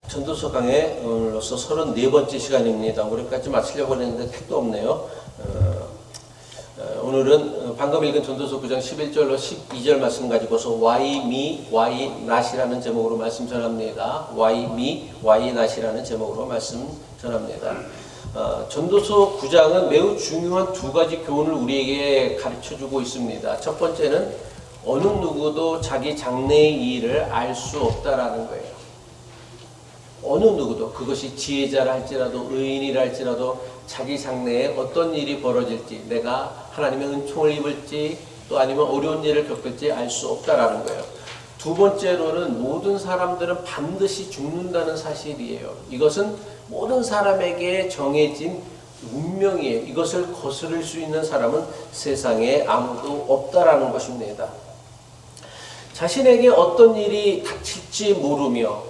전도서 강의 오늘로서 34번째 시간입니다. 올해까지 마치려고 했는데 택도 없네요. 오늘은 방금 읽은 전도서 9장 11절로 12절 말씀 가지고서 Why me, why not이라는 제목으로 말씀 전합니다. Why me, why not이라는 제목으로 말씀 전합니다. 전도서 9장은 매우 중요한 두 가지 교훈을 우리에게 가르쳐주고 있습니다. 첫 번째는 어느 누구도 자기 장래의 일을 알 수 없다라는 거예요. 어느 누구도, 그것이 지혜자라 할지라도 의인이라 할지라도 자기 장래에 어떤 일이 벌어질지, 내가 하나님의 은총을 입을지 또 아니면 어려운 일을 겪을지 알 수 없다라는 거예요. 두 번째로는 모든 사람들은 반드시 죽는다는 사실이에요. 이것은 모든 사람에게 정해진 운명이에요. 이것을 거스를 수 있는 사람은 세상에 아무도 없다라는 것입니다. 자신에게 어떤 일이 닥칠지 모르며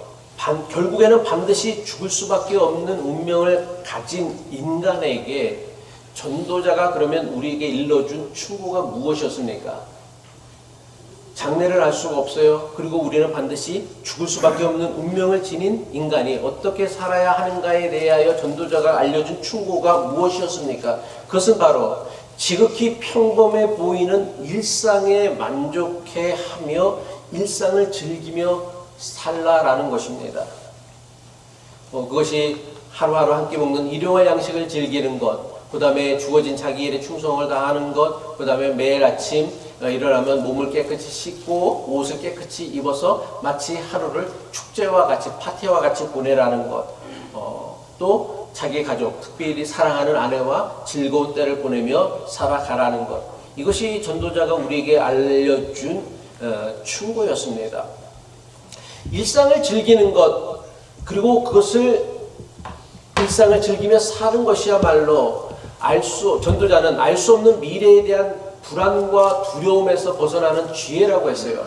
결국에는 반드시 죽을 수밖에 없는 운명을 가진 인간에게 전도자가 그러면 우리에게 일러준 충고가 무엇이었습니까? 장래를 알 수가 없어요. 그리고 우리는 반드시 죽을 수밖에 없는 운명을 지닌 인간이 어떻게 살아야 하는가에 대하여 전도자가 알려준 충고가 무엇이었습니까? 그것은 바로 지극히 평범해 보이는 일상에 만족해하며 일상을 즐기며 살라라는 것입니다. 그것이 하루하루 한 끼 먹는 일용할 양식을 즐기는 것, 그 다음에 주어진 자기 일에 충성을 다하는 것, 그 다음에 매일 아침 일어나면 몸을 깨끗이 씻고 옷을 깨끗이 입어서 마치 하루를 축제와 같이 파티와 같이 보내라는 것, 또 자기 가족, 특별히 사랑하는 아내와 즐거운 때를 보내며 살아가라는 것, 이것이 전도자가 우리에게 알려준 충고였습니다. 일상을 즐기는 것, 그리고 그것을 일상을 즐기며 사는 것이야말로 전도자는 알 수 없는 미래에 대한 불안과 두려움에서 벗어나는 지혜라고 했어요.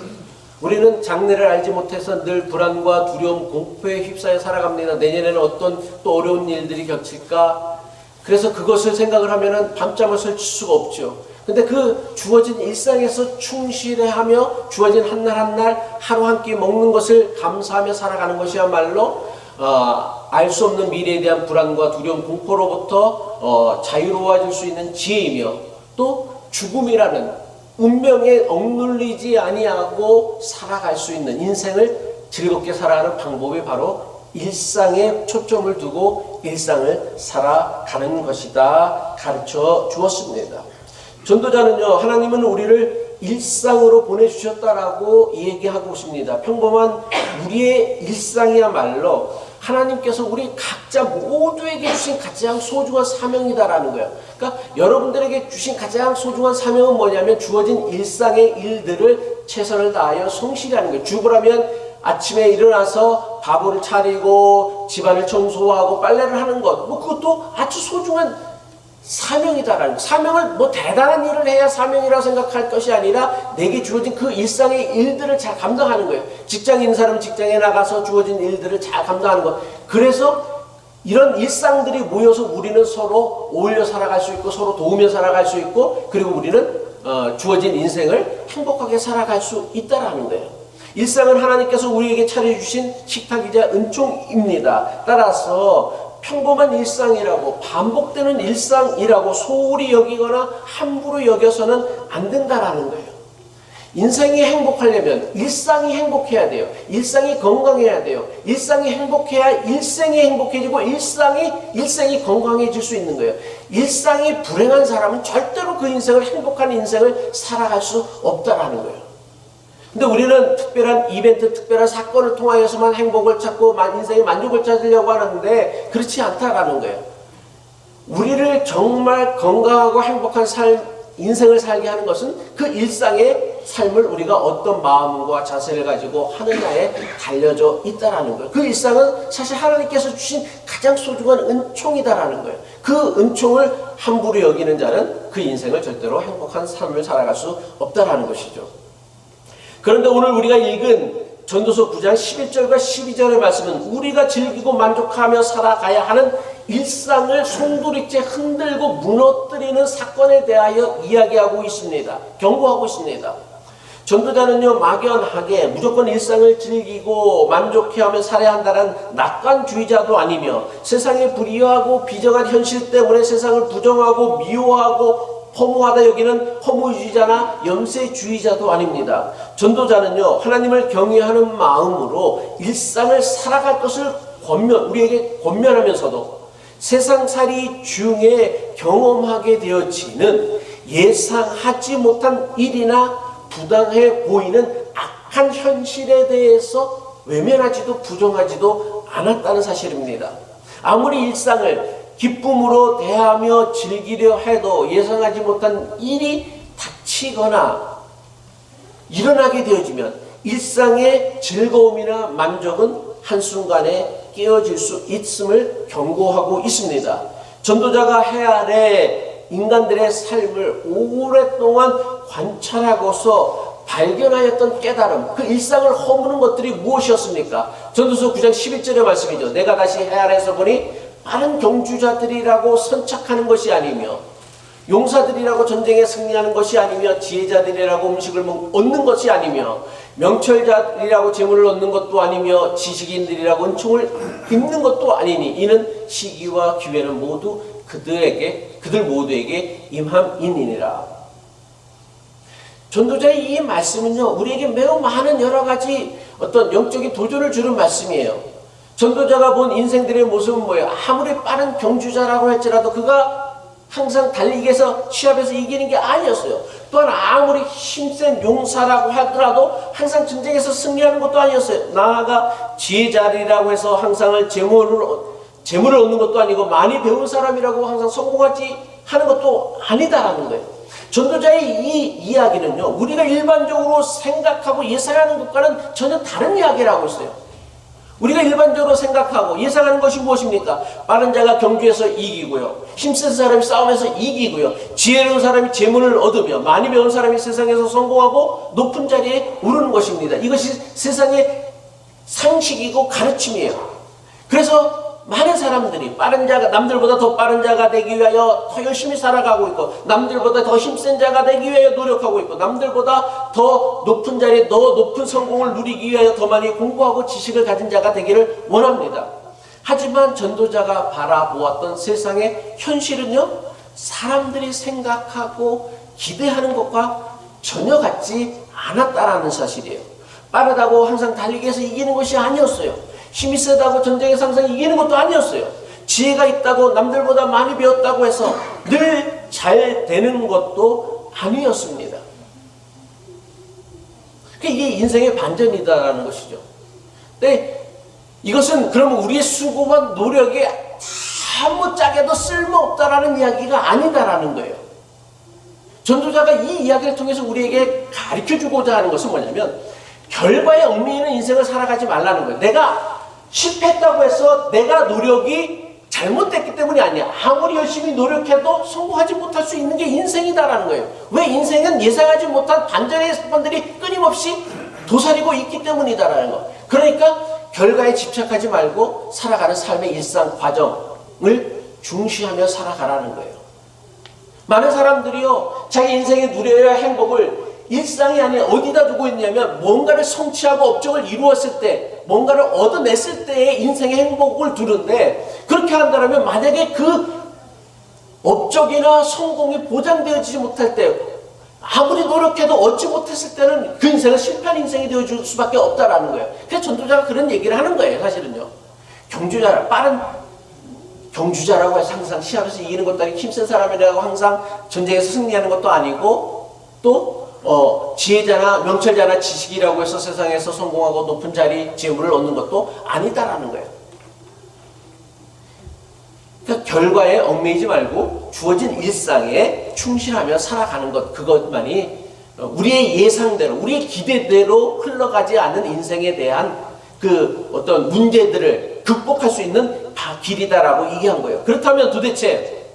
우리는 장래를 알지 못해서 늘 불안과 두려움, 공포에 휩싸여 살아갑니다. 내년에는 어떤 또 어려운 일들이 겹칠까? 그래서 그것을 생각을 하면은 밤잠을 설칠 수가 없죠. 근데 그 주어진 일상에서 충실해하며 주어진 한날 한날 하루 한 끼 먹는 것을 감사하며 살아가는 것이야말로 알 수 없는 미래에 대한 불안과 두려움, 공포로부터 자유로워질 수 있는 지혜이며 또 죽음이라는 운명에 억눌리지 아니하고 살아갈 수 있는 인생을 즐겁게 살아가는 방법이 바로 일상에 초점을 두고 일상을 살아가는 것이다 가르쳐 주었습니다. 전도자는요, 하나님은 우리를 일상으로 보내주셨다라고 얘기하고 있습니다. 평범한 우리의 일상이야말로 하나님께서 우리 각자 모두에게 주신 가장 소중한 사명이다라는 거예요. 그러니까 여러분들에게 주신 가장 소중한 사명은 뭐냐면 주어진 일상의 일들을 최선을 다하여 성실히 하는 거예요. 주부라면 아침에 일어나서 밥을 차리고 집안을 청소하고 빨래를 하는 것, 그것도 아주 소중한 사명이다라는, 사명을 대단한 일을 해야 사명이라고 생각할 것이 아니라 내게 주어진 그 일상의 일들을 잘 감당하는 거예요. 직장에 있는 사람은 직장에 나가서 주어진 일들을 잘 감당하는 것. 그래서 이런 일상들이 모여서 우리는 서로 어울려 살아갈 수 있고 서로 도우며 살아갈 수 있고 그리고 우리는 주어진 인생을 행복하게 살아갈 수 있다라는 거예요. 일상은 하나님께서 우리에게 차려주신 식탁이자 은총입니다. 따라서 평범한 일상이라고 반복되는 일상이라고 소홀히 여기거나 함부로 여겨서는 안 된다라는 거예요. 인생이 행복하려면 일상이 행복해야 돼요. 일상이 건강해야 돼요. 일상이 행복해야 일생이 행복해지고 일생이 건강해질 수 있는 거예요. 일상이 불행한 사람은 절대로 그 인생을 행복한 인생을 살아갈 수 없다라는 거예요. 근데 우리는 특별한 이벤트, 특별한 사건을 통하여서만 행복을 찾고 인생의 만족을 찾으려고 하는데 그렇지 않다라는 거예요. 우리를 정말 건강하고 행복한 인생을 살게 하는 것은 그 일상의 삶을 우리가 어떤 마음과 자세를 가지고 하느냐에 달려져 있다라는 거예요. 그 일상은 사실 하나님께서 주신 가장 소중한 은총이다라는 거예요. 그 은총을 함부로 여기는 자는 그 인생을 절대로 행복한 삶을 살아갈 수 없다라는 것이죠. 그런데 오늘 우리가 읽은 전도서 9장 11절과 12절의 말씀은 우리가 즐기고 만족하며 살아가야 하는 일상을 송두리째 흔들고 무너뜨리는 사건에 대하여 이야기하고 있습니다. 경고하고 있습니다. 전도자는요, 막연하게 무조건 일상을 즐기고 만족해하며 살아야 한다는 낙관주의자도 아니며 세상에 불이하고 비정한 현실 때문에 세상을 부정하고 미워하고 허무하다 여기는 허무주의자나 염세주의자도 아닙니다. 전도자는요, 하나님을 경외하는 마음으로 일상을 살아갈 것을 우리에게 권면하면서도 세상살이 중에 경험하게 되어지는 예상하지 못한 일이나 부당해 보이는 악한 현실에 대해서 외면하지도 부정하지도 않았다는 사실입니다. 아무리 일상을 기쁨으로 대하며 즐기려 해도 예상하지 못한 일이 닥치거나 일어나게 되어지면 일상의 즐거움이나 만족은 한순간에 깨어질 수 있음을 경고하고 있습니다. 전도자가 해야 할 인간들의 삶을 오랫동안 관찰하고서 발견하였던 깨달음, 그 일상을 허무는 것들이 무엇이었습니까? 전도서 9장 11절의 말씀이죠. 내가 다시 헤아려서 보니 빠른 경주자들이라고 선착하는 것이 아니며 용사들이라고 전쟁에 승리하는 것이 아니며 지혜자들이라고 음식을 얻는 것이 아니며 명철자들이라고 재물을 얻는 것도 아니며 지식인들이라고 은총을 입는 것도 아니니 이는 시기와 기회는 모두 그들 모두에게 임함이니라. 전도자의 이 말씀은요, 우리에게 매우 많은 여러 가지 어떤 영적인 도전을 주는 말씀이에요. 전도자가 본 인생들의 모습은 뭐예요? 아무리 빠른 경주자라고 할지라도 그가 항상 달리기에서 시합에서 이기는 게 아니었어요. 또한 아무리 힘센 용사라고 하더라도 항상 전쟁에서 승리하는 것도 아니었어요. 나아가 지혜자리라고 해서 항상 재물을 얻는 것도 아니고 많이 배운 사람이라고 항상 성공하지 하는 것도 아니다라는 거예요. 전도자의 이 이야기는요, 우리가 일반적으로 생각하고 예상하는 것과는 전혀 다른 이야기를 하고 있어요. 우리가 일반적으로 생각하고 예상하는 것이 무엇입니까? 빠른 자가 경주에서 이기고요, 힘센 사람이 싸움에서 이기고요, 지혜로운 사람이 재물을 얻으며 많이 배운 사람이 세상에서 성공하고 높은 자리에 오르는 것입니다. 이것이 세상의 상식이고 가르침이에요. 그래서 많은 사람들이 빠른 자가, 남들보다 더 빠른 자가 되기 위하여 더 열심히 살아가고 있고, 남들보다 더 힘센 자가 되기 위하여 노력하고 있고, 남들보다 더 높은 자리에 더 높은 성공을 누리기 위하여 더 많이 공부하고 지식을 가진 자가 되기를 원합니다. 하지만 전도자가 바라보았던 세상의 현실은요, 사람들이 생각하고 기대하는 것과 전혀 같지 않았다라는 사실이에요. 빠르다고 항상 달리기에서 이기는 것이 아니었어요. 힘이 세다고 전쟁에서 항상 이기는 것도 아니었어요. 지혜가 있다고 남들보다 많이 배웠다고 해서 늘 잘 되는 것도 아니었습니다. 이게 인생의 반전이다라는 것이죠. 근데 이것은 그러면 우리의 수고와 노력이 아무짝에도 쓸모없다라는 이야기가 아니다라는 거예요. 전도자가 이 이야기를 통해서 우리에게 가르쳐주고자 하는 것은 뭐냐면, 결과에 얽매이는 인생을 살아가지 말라는 거예요. 내가 실패했다고 해서 내가 노력이 잘못됐기 때문이 아니야. 아무리 열심히 노력해도 성공하지 못할 수 있는 게 인생이다라는 거예요. 왜? 인생은 예상하지 못한 반전의 사건들이 끊임없이 도사리고 있기 때문이다라는 거. 그러니까 결과에 집착하지 말고 살아가는 삶의 일상 과정을 중시하며 살아가라는 거예요. 많은 사람들이요, 자기 인생에 누려야 할 행복을 일상이 아니라 어디다 두고 있냐면, 뭔가를 성취하고 업적을 이루었을 때, 뭔가를 얻어냈을 때의 인생의 행복을 두는데, 그렇게 한다면 만약에 그 업적이나 성공이 보장되어지지 못할 때, 아무리 노력해도 얻지 못했을 때는 그 인생은 실패한 인생이 되어줄 수밖에 없다라는 거예요. 그래서 전도자가 그런 얘기를 하는 거예요. 사실은요, 빠른 경주자라고 해서 항상 시합에서 이기는 것도 아니고, 힘센 사람이라고 항상 전쟁에서 승리하는 것도 아니고, 또 지혜자나 명철자나 지식이라고 해서 세상에서 성공하고 높은 자리, 재물을 얻는 것도 아니다라는 거예요. 그러니까 결과에 얽매이지 말고 주어진 일상에 충실하며 살아가는 것, 그것만이 우리의 예상대로, 우리의 기대대로 흘러가지 않는 인생에 대한 그 어떤 문제들을 극복할 수 있는 길이다라고 얘기한 거예요. 그렇다면 도대체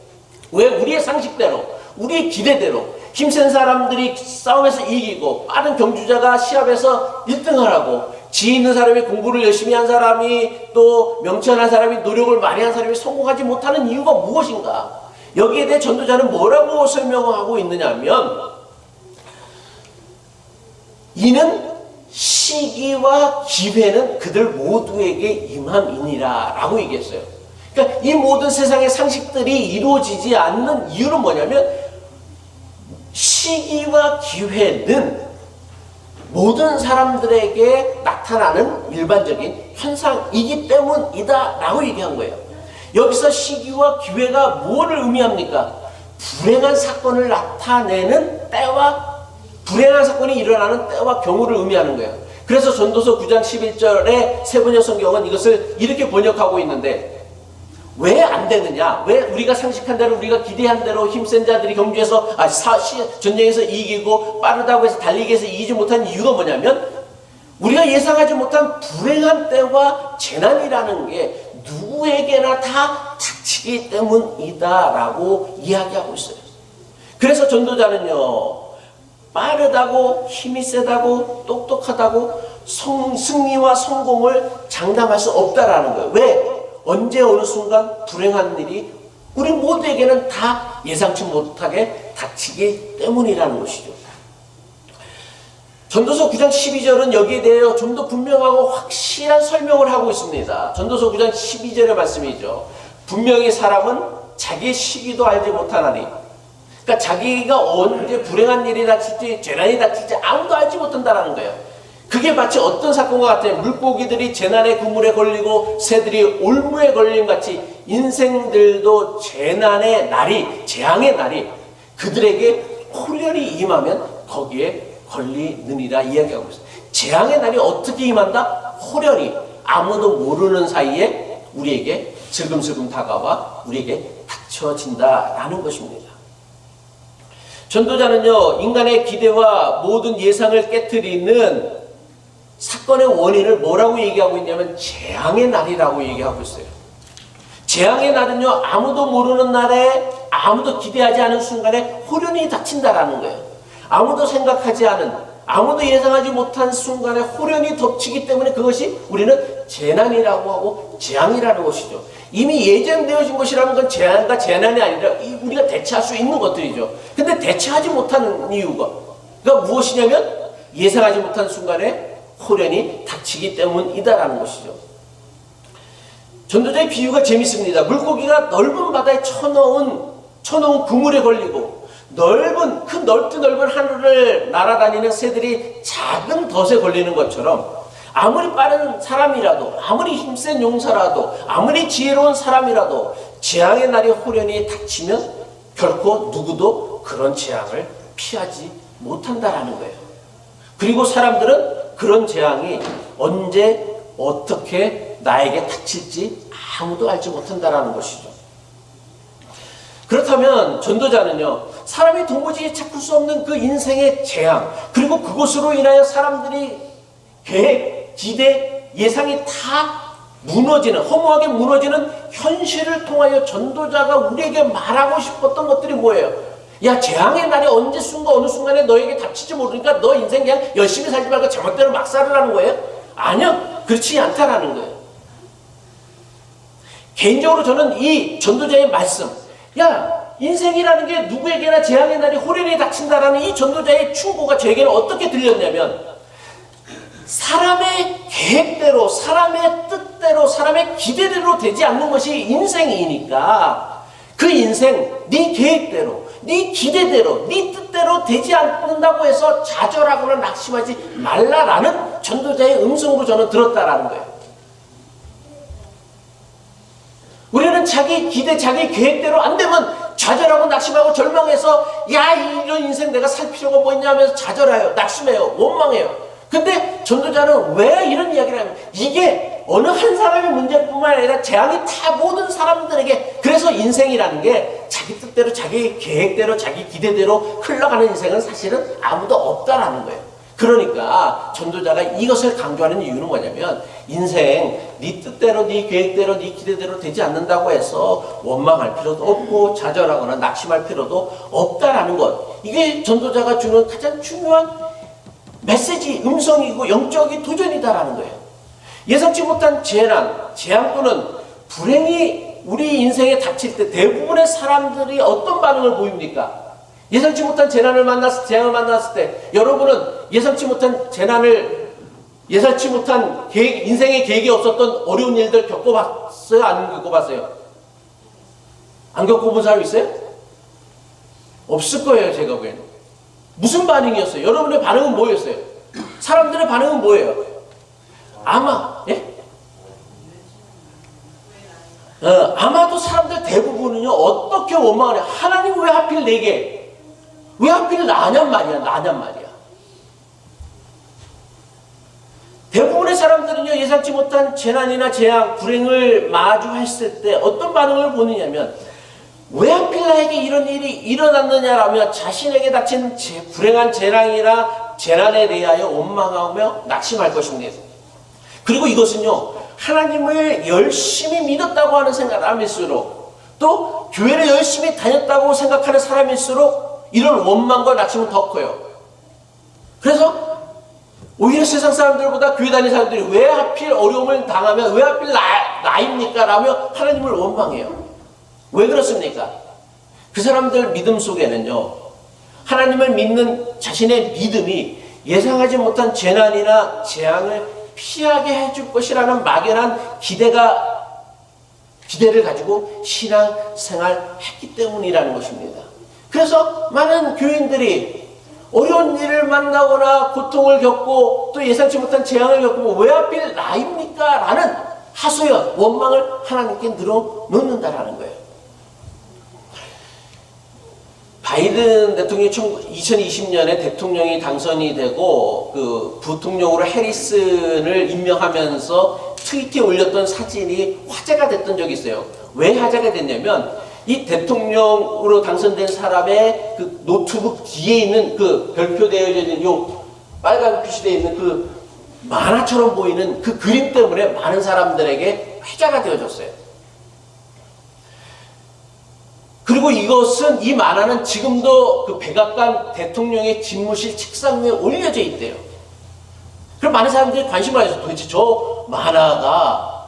왜 우리의 상식대로, 우리의 기대대로 힘센 사람들이 싸움에서 이기고, 빠른 경주자가 시합에서 1등을 하고, 지혜 있는 사람이 공부를 열심히 한 사람이, 또 명철한 사람이, 노력을 많이 한 사람이 성공하지 못하는 이유가 무엇인가? 여기에 대해 전도자는 뭐라고 설명하고 있느냐 하면, 이는 시기와 기회는 그들 모두에게 임함이니라 라고 얘기했어요. 그러니까 이 모든 세상의 상식들이 이루어지지 않는 이유는 뭐냐면 시기와 기회는 모든 사람들에게 나타나는 일반적인 현상이기 때문이다 라고 얘기한 거예요. 여기서 시기와 기회가 무엇을 의미합니까? 불행한 사건을 나타내는 때와 불행한 사건이 일어나는 때와 경우를 의미하는 거예요. 그래서 전도서 9장 11절의 세번역 성경은 이것을 이렇게 번역하고 있는데 왜 안 되느냐? 왜 우리가 상식한 대로 우리가 기대한 대로 힘센 자들이 경주에서 전쟁에서 이기고 빠르다고 해서 달리기 해서 이기지 못한 이유가 뭐냐면 우리가 예상하지 못한 불행한 때와 재난이라는 게 누구에게나 다 닥치기 때문이다 라고 이야기하고 있어요. 그래서 전도자는요, 빠르다고 힘이 세다고 똑똑하다고 승리와 성공을 장담할 수 없다라는 거예요. 왜? 언제 어느 순간 불행한 일이 우리 모두에게는 다 예상치 못하게 닥치기 때문이라는 것이죠. 전도서 9장 12절은 여기에 대해 좀 더 분명하고 확실한 설명을 하고 있습니다. 전도서 9장 12절의 말씀이죠. 분명히 사람은 자기의 시기도 알지 못하나니, 그러니까 자기가 언제 불행한 일이 닥칠지 재난이 닥칠지 아무도 알지 못한다는 거예요. 그게 마치 어떤 사건과 같아요. 물고기들이 재난의 그물에 걸리고 새들이 올무에 걸림 같이 인생들도 재난의 날이, 재앙의 날이 그들에게 홀연히 임하면 거기에 걸리느니라 이야기하고 있어요. 재앙의 날이 어떻게 임한다? 홀연히 아무도 모르는 사이에 우리에게 슬금슬금 다가와 우리에게 닥쳐진다라는 것입니다. 전도자는요, 인간의 기대와 모든 예상을 깨트리는 사건의 원인을 뭐라고 얘기하고 있냐면 재앙의 날이라고 얘기하고 있어요. 재앙의 날은요, 아무도 모르는 날에 아무도 기대하지 않은 순간에 홀연히 닥친다라는 거예요. 아무도 생각하지 않은, 아무도 예상하지 못한 순간에 홀연히 덮치기 때문에 그것이 우리는 재난이라고 하고 재앙이라는 것이죠. 이미 예정되어진 것이라는 건 재앙과 재난이 아니라 우리가 대처할 수 있는 것들이죠. 근데 대처하지 못하는 이유가 무엇이냐면 예상하지 못한 순간에 홀연히 닥치기 때문이다라는 것이죠. 전도자의 비유가 재밌습니다. 물고기가 넓은 바다에 쳐놓은 그물에 걸리고 넓은 하늘을 날아다니는 새들이 작은 덫에 걸리는 것처럼 아무리 빠른 사람이라도, 아무리 힘센 용사라도, 아무리 지혜로운 사람이라도 재앙의 날이 홀연히 닥치면 결코 누구도 그런 재앙을 피하지 못한다라는 거예요. 그리고 사람들은 그런 재앙이 언제 어떻게 나에게 닥칠지 아무도 알지 못한다라는 것이죠. 그렇다면 전도자는요, 사람이 도무지 찾을 수 없는 그 인생의 재앙, 그리고 그것으로 인하여 사람들이 계획, 기대, 예상이 다 무너지는, 허무하게 무너지는 현실을 통하여 전도자가 우리에게 말하고 싶었던 것들이 뭐예요? 야, 재앙의 날이 언제 어느 순간에 너에게 닥칠지 모르니까 너 인생 그냥 열심히 살지 말고 제멋대로 막 살으라는 거예요? 아니요, 그렇지 않다라는 거예요. 개인적으로 저는 이 전도자의 말씀, 야, 인생이라는 게 누구에게나 재앙의 날이 홀연히 닥친다라는 이 전도자의 충고가 저에게는 어떻게 들렸냐면, 사람의 계획대로, 사람의 뜻대로, 사람의 기대대로 되지 않는 것이 인생이니까 그 인생, 네 계획대로, 네 기대대로, 네 뜻대로 되지 않는다고 해서 좌절하거나 낙심하지 말라라는 전도자의 음성으로 저는 들었다라는 거예요. 우리는 자기 기대, 자기 계획대로 안 되면 좌절하고 낙심하고 절망해서 야, 이런 인생 내가 살 필요가 뭐 있냐 하면서 좌절해요, 낙심해요, 원망해요. 근데 전도자는 왜 이런 이야기를 하냐면 이게 어느 한 사람의 문제뿐만 아니라 재앙이 다 모든 사람들에게, 그래서 인생이라는 게 자기 뜻대로, 자기 계획대로, 자기 기대대로 흘러가는 인생은 사실은 아무도 없다라는 거예요. 그러니까 전도자가 이것을 강조하는 이유는 뭐냐면, 인생 네 뜻대로, 네 계획대로, 네 기대대로 되지 않는다고 해서 원망할 필요도 없고 좌절하거나 낙심할 필요도 없다라는 것, 이게 전도자가 주는 가장 중요한 메시지, 음성이고 영적인 도전이다라는 거예요. 예상치 못한 재난, 재앙 또는 불행이 우리 인생에 닥칠 때 대부분의 사람들이 어떤 반응을 보입니까? 예상치 못한 재난을 만났을, 재앙을 만났을 때 여러분은 예상치 못한 재난을, 예상치 못한 인생의 계획이 없었던 어려운 일들 겪어봤어요? 안 겪어봤어요? 안 겪어본 사람 있어요? 없을 거예요, 제가 보기에는. 무슨 반응이었어요? 여러분의 반응은 뭐였어요? 사람들의 반응은 뭐예요? 아마, 예? 아마도 사람들 대부분은요, 어떻게 원망을 해요? 하나님 왜 하필 내게? 왜 하필 나냔 말이야, 나냔 말이야. 대부분의 사람들은요, 예상치 못한 재난이나 재앙, 불행을 마주했을 때 어떤 반응을 보느냐면, 왜 하필 나에게 이런 일이 일어났느냐라며 자신에게 닥친 불행한 재난이나 재난에 대하여 원망하며 낙심할 것입니다. 그리고 이것은요, 하나님을 열심히 믿었다고 하는 사람일수록, 또 교회를 열심히 다녔다고 생각하는 사람일수록 이런 원망과 낙심은 더 커요. 그래서 오히려 세상 사람들보다 교회 다니는 사람들이 왜 하필 어려움을 당하면 왜 하필 나입니까? 라며 하나님을 원망해요. 왜 그렇습니까? 그 사람들 믿음 속에는요, 하나님을 믿는 자신의 믿음이 예상하지 못한 재난이나 재앙을 피하게 해줄 것이라는 막연한 기대를 가지고 신앙생활 했기 때문이라는 것입니다. 그래서 많은 교인들이 어려운 일을 만나거나 고통을 겪고 또 예상치 못한 재앙을 겪으면 왜 하필 나입니까? 라는 하소연, 원망을 하나님께 늘어놓는다라는 거예요. 바이든 대통령이 2020년에 대통령이 당선이 되고 그 부통령으로 해리슨을 임명하면서 트위터에 올렸던 사진이 화제가 됐던 적이 있어요. 왜 화제가 됐냐면 이 대통령으로 당선된 사람의 그 노트북 뒤에 있는 그 별표되어 있는 요 빨간 표시되어 있는 그 만화처럼 보이는 그 그림 때문에 많은 사람들에게 회자가 되어졌어요. 그리고 이 만화는 지금도 그 백악관 대통령의 집무실 책상 위에 올려져 있대요. 그럼 많은 사람들이 관심을 가져서 도대체 저 만화가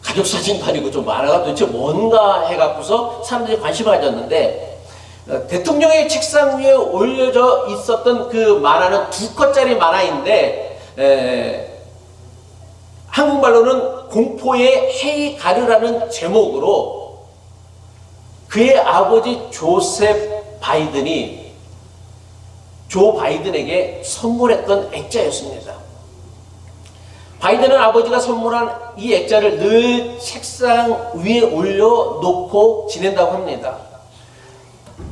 가족사진도 아니고 저 만화가 도대체 뭔가 해갖고서 사람들이 관심을 가졌는데, 대통령의 책상 위에 올려져 있었던 그 만화는 2컷짜리 만화인데, 한국말로는 공포의 헤이가르라는 제목으로 그의 아버지 조셉 바이든이 조 바이든에게 선물했던 액자였습니다. 바이든은 아버지가 선물한 이 액자를 늘 책상 위에 올려놓고 지낸다고 합니다.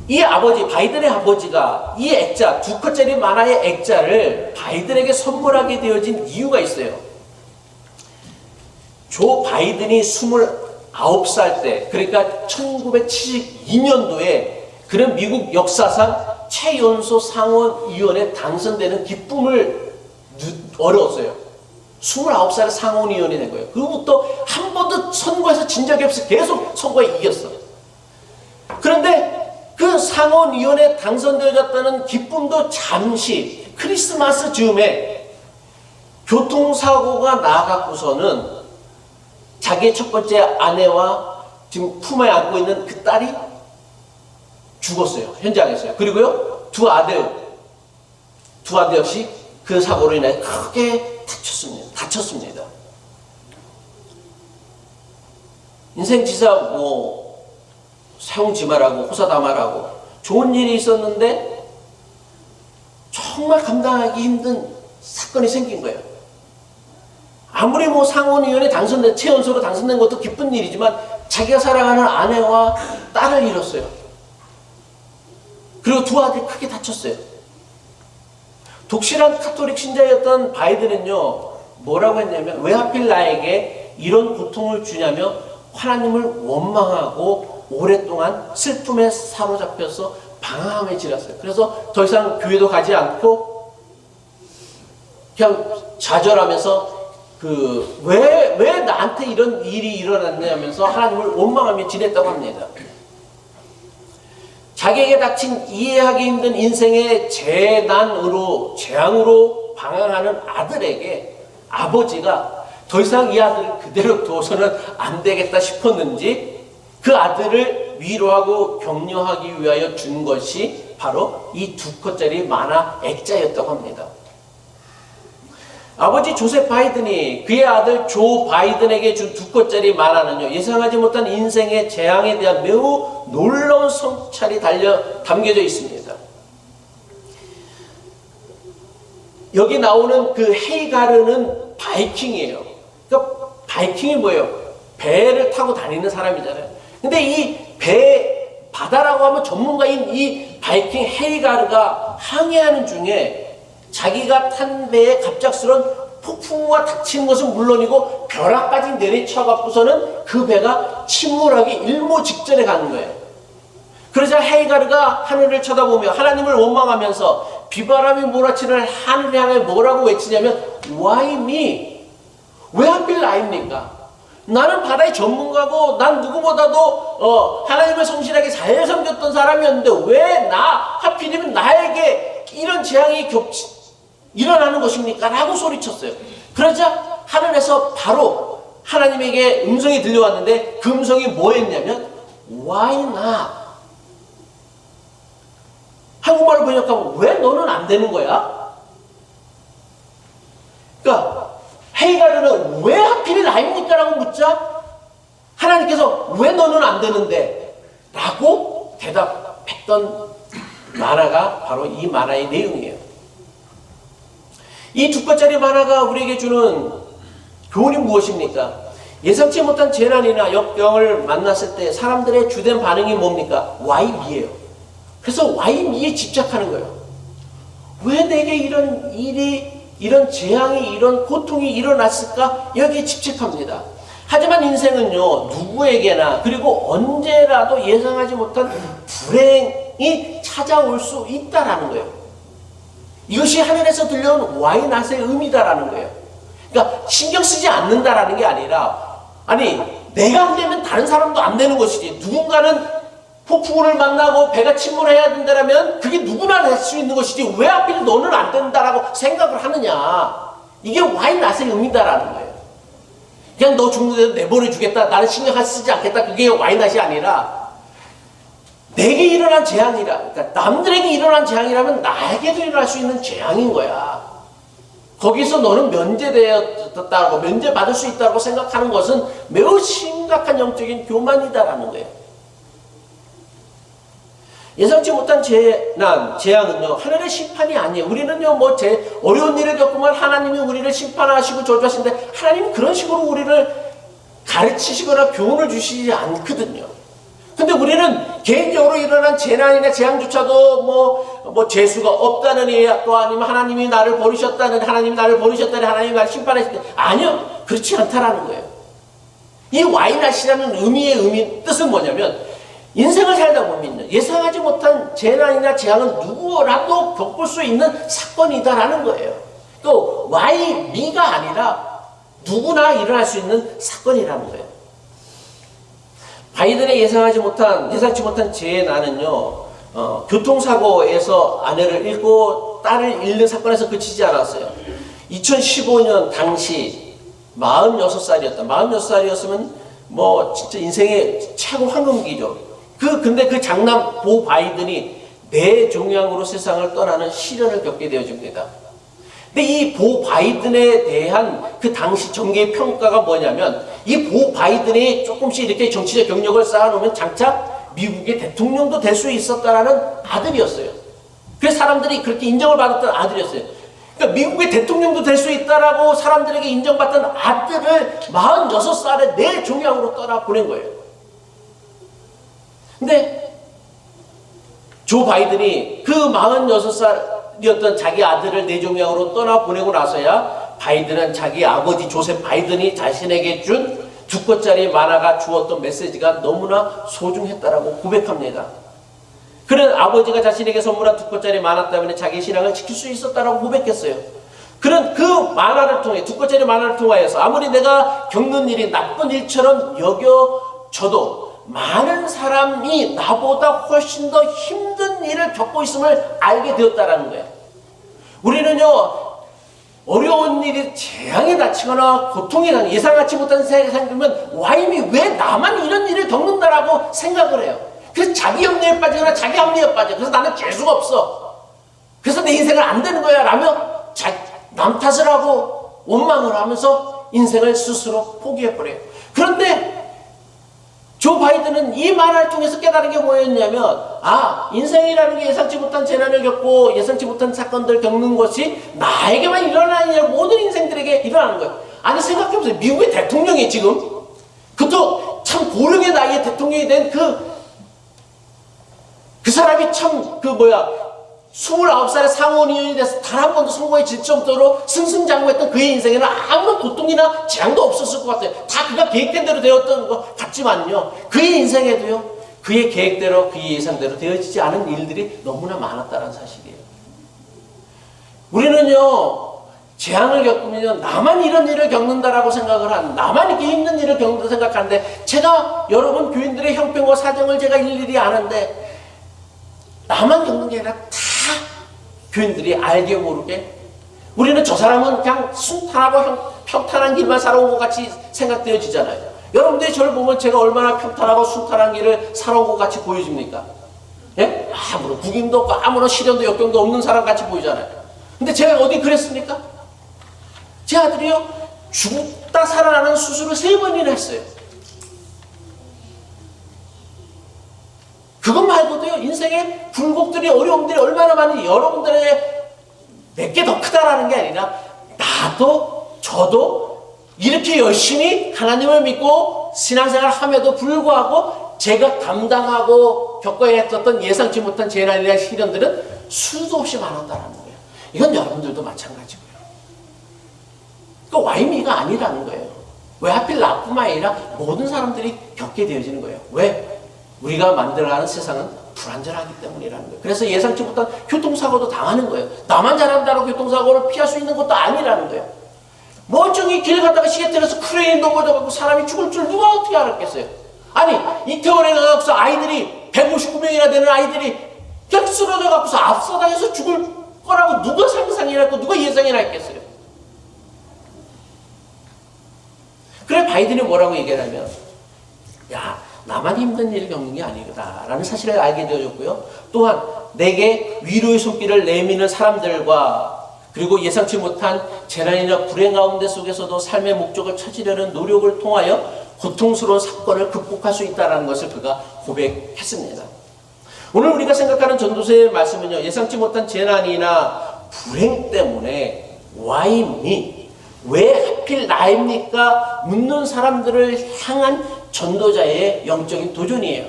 이 아버지, 바이든의 아버지가 이 액자, 2컷짜리 만화의 액자를 바이든에게 선물하게 되어진 이유가 있어요. 조 바이든이 29살 때, 그러니까 1972년도에 그는 미국 역사상 최연소 상원의원에 당선되는 기쁨을 얻었어요. 29살에 상원의원이 된 거예요. 그로부터 한 번도 선거에서 진 적이 없어. 계속 선거에 이겼어. 그런데 그 상원의원에 당선되어졌다는 기쁨도 잠시 크리스마스 즈음에 교통사고가 나갖고서는 자기의 첫 번째 아내와 지금 품에 안고 있는 그 딸이 죽었어요. 현장에서요. 그리고요, 두 아들 역시 그 사고로 인해 크게 다쳤습니다. 인생지사 사용지마라고 호사다마라고 좋은 일이 있었는데 정말 감당하기 힘든 사건이 생긴 거예요. 아무리 상원의원에 최연소로 당선된 것도 기쁜 일이지만 자기가 사랑하는 아내와 딸을 잃었어요. 그리고 두 아들이 크게 다쳤어요. 독실한 카톨릭 신자였던 바이든은요, 뭐라고 했냐면, 왜 하필 나에게 이런 고통을 주냐며 하나님을 원망하고 오랫동안 슬픔에 사로잡혀서 방황함에 지났어요. 그래서 더 이상 교회도 가지 않고 그냥 좌절하면서 왜 나한테 이런 일이 일어났냐면서 하나님을 원망하며 지냈다고 합니다. 자기에게 닥친 이해하기 힘든 인생의 재앙으로 방황하는 아들에게 아버지가 더 이상 이 아들을 그대로 둬서는 안 되겠다 싶었는지 그 아들을 위로하고 격려하기 위하여 준 것이 바로 이 2컷짜리 만화 액자였다고 합니다. 아버지 조셉 바이든이 그의 아들 조 바이든에게 준 2컷짜리 만화는요, 예상하지 못한 인생의 재앙에 대한 매우 놀라운 성찰이 담겨져 있습니다. 여기 나오는 그 헤이가르는 바이킹이에요. 그러니까 바이킹이 뭐예요? 배를 타고 다니는 사람이잖아요. 근데 이 바다라고 하면 전문가인 이 바이킹 헤이가르가 항해하는 중에 자기가 탄 배에 갑작스런 폭풍우가 닥치는 것은 물론이고 벼락까지 내리쳐갖고서는 그 배가 침몰하기 일모 직전에 가는 거예요. 그러자 헤이가르가 하늘을 쳐다보며 하나님을 원망하면서 비바람이 몰아치는 하늘을 향해 뭐라고 외치냐면 Why me? 왜 하필 나입니까? 나는 바다의 전문가고 난 누구보다도 하나님을 성실하게 잘 섬겼던 사람이었는데 왜 하필이면 나에게 이런 재앙이 일어나는 것입니까? 라고 소리쳤어요. 그러자 하늘에서 바로 하나님에게 음성이 들려왔는데 그 음성이 뭐였냐면 Why not? 한국말로 번역하면 왜 너는 안 되는 거야? 그러니까 헤이가르는 왜 하필이 나입니까? 라고 묻자 하나님께서 왜 너는 안 되는데? 라고 대답했던 만화가 바로 이 만화의 내용이에요. 이 2컷짜리 만화가 우리에게 주는 교훈이 무엇입니까? 예상치 못한 재난이나 역경을 만났을 때 사람들의 주된 반응이 뭡니까? Why me예요. 그래서 Why me에 집착하는 거예요. 왜 내게 이런 일이, 이런 재앙이, 이런 고통이 일어났을까? 여기에 집착합니다. 하지만 인생은요, 누구에게나 그리고 언제라도 예상하지 못한 불행이 찾아올 수 있다라는 거예요. 이것이 하늘에서 들려온 Why not의 의미다라는 거예요. 그러니까 신경 쓰지 않는다라는 게 아니라, 아니 내가 안 되면 다른 사람도 안 되는 것이지, 누군가는 폭풍우를 만나고 배가 침몰해야 된다면 그게 누구나 할 수 있는 것이지 왜 하필 너는 안 된다라고 생각을 하느냐. 이게 Why not의 의미다라는 거예요. 그냥 너 죽는데도 내보내주겠다, 나는 신경 쓰지 않겠다, 그게 Why not이 아니라 내게 일어난 재앙이라, 그러니까 남들에게 일어난 재앙이라면 나에게도 일어날 수 있는 재앙인 거야. 거기서 너는 면제되었다고, 면제받을 수 있다고 생각하는 것은 매우 심각한 영적인 교만이다라는 거예요. 예상치 못한 재앙은요, 하늘의 심판이 아니에요. 우리는요, 어려운 일을 겪으면 하나님이 우리를 심판하시고 저주하시는데, 하나님은 그런 식으로 우리를 가르치시거나 교훈을 주시지 않거든요. 근데 우리는 개인적으로 일어난 재난이나 재앙조차도 재수가 없다는 얘기, 또 아니면 하나님이 나를 버리셨다는, 하나님이 나를 심판하실 때, 아니요, 그렇지 않다라는 거예요. 이 Why not이라는 뜻은 뭐냐면, 인생을 살다 보면 예상하지 못한 재난이나 재앙은 누구라도 겪을 수 있는 사건이다라는 거예요. 또 Why me가 아니라 누구나 일어날 수 있는 사건이라는 거예요. 바이든의 예상치 못한 재난은요, 교통사고에서 아내를 잃고 딸을 잃는 사건에서 그치지 않았어요. 2015년 당시 46살이었으면 진짜 인생의 최고 황금기죠. 근데 그 장남 보 바이든이 뇌종양으로 세상을 떠나는 시련을 겪게 되어집니다. 근데 이 보 바이든에 대한 그 당시 정계의 평가가 뭐냐면, 이 보 바이든이 조금씩 이렇게 정치적 경력을 쌓아놓으면 장차 미국의 대통령도 될 수 있었다라는 아들이었어요. 그래서 사람들이 그렇게 인정을 받았던 아들이었어요. 그러니까 미국의 대통령도 될 수 있다라고 사람들에게 인정받던 아들을 46살에 뇌종양으로 떠나보낸 거예요. 근데 조 바이든이 그 46살이었던 자기 아들을 뇌종양으로 떠나보내고 나서야 바이든은 자기 아버지 조셉 바이든이 자신에게 준 2컷짜리 만화가 주었던 메시지가 너무나 소중했다라고 고백합니다. 그는 아버지가 자신에게 선물한 2컷짜리 만화 때문에 자기 신앙을 지킬 수 있었다라고 고백했어요. 그는 그 만화를 통해, 2컷짜리 만화를 통하여서 아무리 내가 겪는 일이 나쁜 일처럼 여겨져도 많은 사람이 나보다 훨씬 더 힘든 일을 겪고 있음을 알게 되었다라는 거예요. 우리는요, 어려운 일이 재앙에 닥치거나 고통에 닥치거나 예상하지 못한 세상이 생기면 Why me? 왜 나만 이런 일을 겪는다라고 생각을 해요. 그래서 자기 염려에 빠지거나 자기 합리에 빠져. 그래서 나는 재수가 없어. 그래서 내 인생은 안 되는 거야 라며 남 탓을 하고 원망을 하면서 인생을 스스로 포기해버려요. 그런데 조 바이든은 이 말을 통해서 깨달은 게 뭐였냐면, 인생이라는 게 예상치 못한 재난을 겪고 예상치 못한 사건들을 겪는 것이 나에게만 일어나는 게 아니라 모든 인생들에게 일어나는 거예요. 아니 생각해보세요. 미국의 대통령이 지금 그것도 참 고령의 나이에 대통령이 된 그 사람이 참 29살에 상원의원이 돼서 단 한 번도 선거에 질 정도로 승승장구했던 그의 인생에는 아무런 고통이나 재앙도 없었을 것 같아요. 다 그가 계획된 대로 되었던 것 같지만요, 그의 인생에도요, 그의 계획대로 그의 예상대로 되어지지 않은 일들이 너무나 많았다는 사실이에요. 우리는요, 재앙을 겪으면요, 나만 이런 일을 겪는다라고 생각을 나만 이렇게 힘든 일을 겪는다고 생각하는데, 제가 여러분 교인들의 형편과 사정을 제가 일일이 아는데, 나만 겪는 게 아니라 다 교인들이 알게 모르게 우리는 저 사람은 그냥 순탄하고 평탄한 길만 살아온 것 같이 생각되어지잖아요. 여러분들이 저를 보면 제가 얼마나 평탄하고 순탄한 길을 살아온 것 같이 보여집니까? 예? 아무런 구김도 없고 아무런 시련도 역경도 없는 사람 같이 보이잖아요. 근데 제가 어디 그랬습니까? 제 아들이요, 죽다 살아나는 수술을 3번이나 했어요. 그것 말고도요, 인생의 굴곡들이, 어려움들이 얼마나 많이, 여러분들의 내게 더 크다라는 게 아니라 저도 이렇게 열심히 하나님을 믿고 신앙생활을 함에도 불구하고 제가 감당하고 겪어야 했었던 예상치 못한 재난이나 시련들은 수도 없이 많았다는 거예요. 이건 여러분들도 마찬가지고요. 그 와이미가 아니라는 거예요. 왜 하필 나뿐만 아니라 모든 사람들이 겪게 되어지는 거예요. 왜? 우리가 만들어가는 세상은 불안전하기 때문이라는 거예요. 그래서 예상치 못한 교통사고도 당하는 거예요. 나만 잘한다고 교통사고를 피할 수 있는 것도 아니라는 거예요. 멀쩡히 길 가다가 시계틀에서 크레인이 넘어져갖고 사람이 죽을 줄 누가 어떻게 알았겠어요? 아니, 이태원에 가서 아이들이 159명이나 되는 아이들이 그냥 쓰러져갖고서 압사당해서 죽을 거라고 누가 상상이나 했고 누가 예상이나 했겠어요? 그래 바이든이 뭐라고 얘기하냐면, 나만 힘든 일을 겪는 게 아니다라는 사실을 알게 되어졌고요. 또한 내게 위로의 손길을 내미는 사람들과 그리고 예상치 못한 재난이나 불행 가운데 속에서도 삶의 목적을 찾으려는 노력을 통하여 고통스러운 사건을 극복할 수 있다는 것을 그가 고백했습니다. 오늘 우리가 생각하는 전도서의 말씀은요, 예상치 못한 재난이나 불행 때문에 Why me? 왜 하필 나입니까? 묻는 사람들을 향한 전도자의 영적인 도전이에요.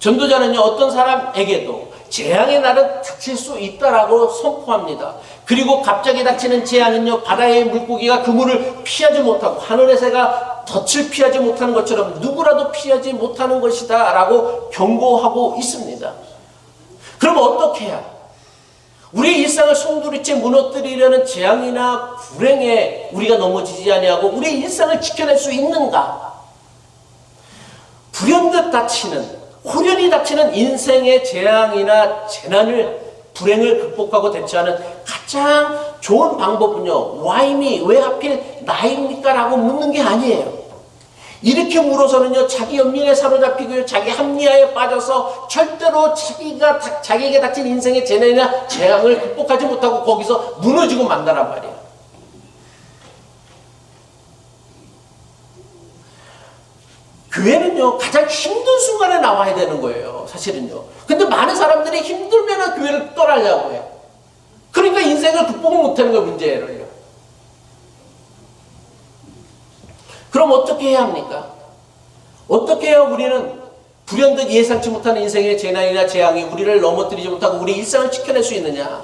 전도자는요, 어떤 사람에게도 재앙의 날은 닥칠 수 있다라고 선포합니다. 그리고 갑자기 닥치는 재앙은요, 바다의 물고기가 그물을 피하지 못하고 하늘의 새가 덫을 피하지 못하는 것처럼 누구라도 피하지 못하는 것이다 라고 경고하고 있습니다. 그럼 어떻게 해야 우리의 일상을 송두리째 무너뜨리려는 재앙이나 불행에 우리가 넘어지지 아니하고 우리의 일상을 지켜낼 수 있는가? 불현듯 닥치는, 호련히 닥치는 인생의 재앙이나 재난을, 불행을 극복하고 대처하는 가장 좋은 방법은요, Why me? 왜 하필 나입니까? 라고 묻는 게 아니에요. 이렇게 물어서는요, 자기 연민에 사로잡히고요, 자기 합리화에 빠져서 절대로 자기에게 닥친 인생의 재난이나 재앙을 극복하지 못하고 거기서 무너지고 만다란 말이에요. 교회는요, 가장 힘든 순간에 나와야 되는 거예요, 사실은요. 근데 많은 사람들이 힘들면 교회를 떠나려고 해요. 그러니까 인생을 극복을 못하는 거예요, 문제를요. 그럼 어떻게 해야 합니까? 어떻게 해야 우리는 불현듯 예상치 못한 인생의 재난이나 재앙이 우리를 넘어뜨리지 못하고 우리 일상을 지켜낼 수 있느냐?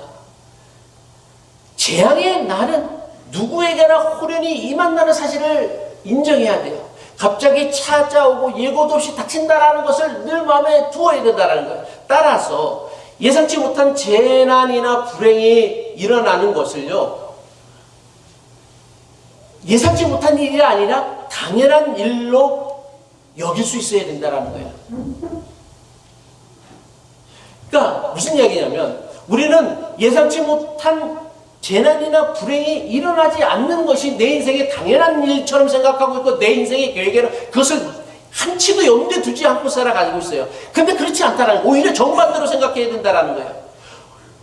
재앙의 날은 누구에게나 호련히 임한다는 사실을 인정해야 돼요. 갑자기 찾아오고 예고도 없이 닥친다라는 것을 늘 마음에 두어야 된다는 거예요. 따라서 예상치 못한 재난이나 불행이 일어나는 것을요, 예상치 못한 일이 아니라 당연한 일로 여길 수 있어야 된다는 거예요. 그러니까 무슨 이야기냐면, 우리는 예상치 못한 재난이나 불행이 일어나지 않는 것이 내 인생의 당연한 일처럼 생각하고 있고 내 인생의 계획에는 그것을 한치도 염두에 두지 않고 살아가고 있어요. 근데 그렇지 않다라는 거예요. 오히려 정반대로 생각해야 된다는 거예요.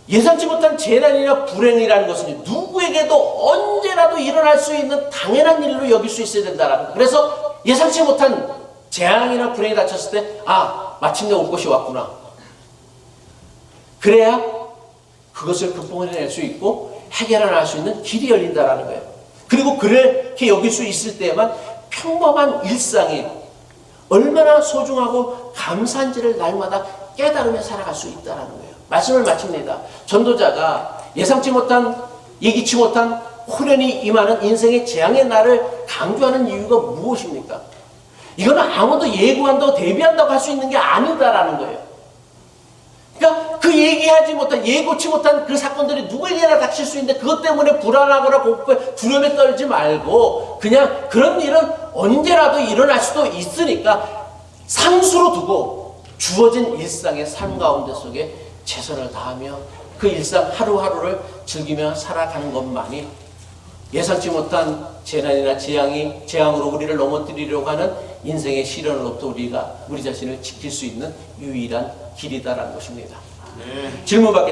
예상치 못한 재난이나 불행이라는 것은 누구에게도 언제라도 일어날 수 있는 당연한 일로 여길 수 있어야 된다는 거예요. 그래서 예상치 못한 재앙이나 불행이 닥쳤을 때 마침내 올 것이 왔구나. 그래야 그것을 극복해낼 수 있고 해결할 수 있는 길이 열린다는 거예요. 그리고 그렇게 여길 수 있을 때에만 평범한 일상이 얼마나 소중하고 감사한지를 날마다 깨달으며 살아갈 수 있다는 거예요. 말씀을 마칩니다. 전도자가 예상치 못한, 예기치 못한 호련이 임하는 인생의 재앙의 날을 강조하는 이유가 무엇입니까? 이거는 아무도 예고한다고 대비한다고 할 수 있는 게 아니다라는 거예요. 그러니까 그 얘기하지 못한, 예고치 못한 그 사건들이 누구에게나 닥칠 수 있는데 그것 때문에 불안하거나 공포에 두려움에 떨지 말고 그냥 그런 일은 언제라도 일어날 수도 있으니까 상수로 두고 주어진 일상의 삶 가운데 속에 최선을 다하며 그 일상 하루하루를 즐기며 살아가는 것만이 예상치 못한 재난이나 재앙으로 우리를 넘어뜨리려고 하는 인생의 시련으로부터 우리 자신을 지킬 수 있는 유일한 길이다라는 것입니다. 네. 질문 받겠습니다.